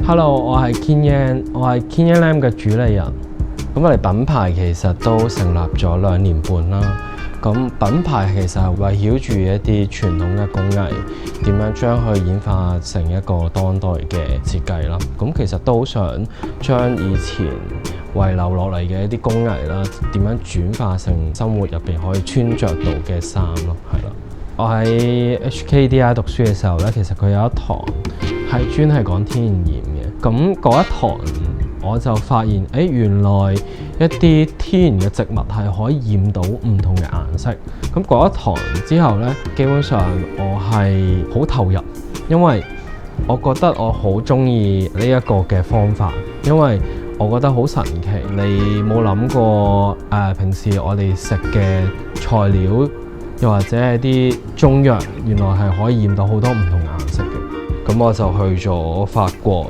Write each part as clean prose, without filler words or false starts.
Hello，我係 Kian，我係 Kian Lam 嘅主理人。咁我哋品牌其實都成立咗2年半啦。咁品牌其實係圍繞住一啲傳統嘅工藝，點樣將佢演化成一個當代嘅設計啦。咁其實都好想將以前遺留落嚟嘅一啲工藝啦，點樣轉化成生活入邊可以穿着到嘅衫咯，係啦。我喺 HKDI 讀書嘅時候咧，其實佢有一堂係專係講天然染嘅。咁嗰一堂我就發現，原來一啲天然嘅植物係可以染到唔同嘅顏色。咁嗰一堂之後咧，基本上我係好投入，因為我覺得我好中意呢一個嘅方法，因為我覺得好神奇。你冇諗過平時我哋食嘅材料，又或者係啲中藥，原來係可以染到好多唔同顏色嘅。咁我就去咗法國，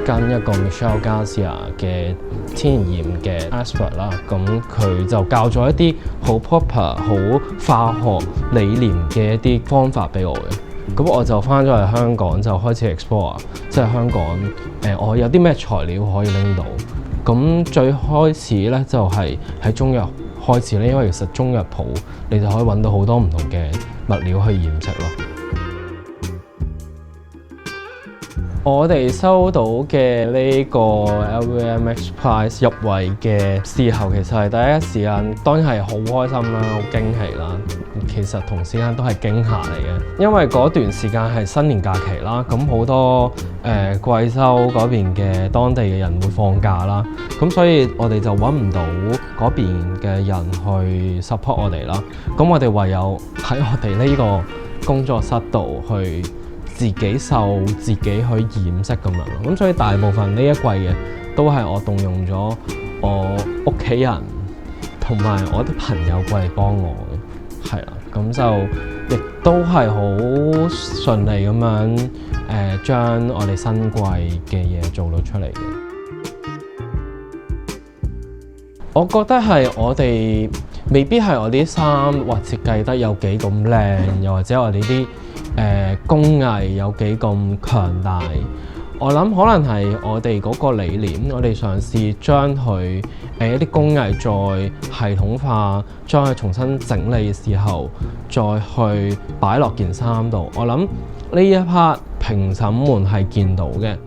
跟一個 Michel Garcia 嘅天然染嘅 expert 啦。咁佢就教咗一啲好 proper、好化學理念嘅一啲方法俾我嘅。咁我就翻咗嚟香港，就開始 explore，即係香港我有啲咩材料可以拎到。咁最開始咧就係喺中藥開始咧，因為其實中藥鋪你就可以揾到好多唔同嘅物料去染色咯。我哋收到嘅呢個 LVMH Prize 入圍嘅時候，其實係第一時間當然係好開心啦，好驚喜啦。其實同時間都係驚嚇嚟嘅，因為嗰段時間係新年假期啦，咁好多貴州嗰邊嘅當地嘅人會放假啦，咁所以我哋就揾唔到嗰邊嘅人去 support 我哋啦。咁我哋唯有喺我哋呢個工作室度去自己繡、自己去染色咁樣咯。咁所以大部分呢一季嘅都係我動用咗我屋企人同埋我啲朋友過嚟幫我嘅，係啦。咁就亦都係好順利咁樣將我哋新季嘅嘢做到出嚟嘅。我覺得係我哋未必係我啲衫或設計得有幾咁靚，又或者我哋啲工藝有幾咁強大。我諗可能係我哋嗰個理念，我哋嘗試將佢一啲工藝再系統化，將佢重新整理嘅時候，再去擺落件衫度。我諗呢一 part 評審們係見到嘅。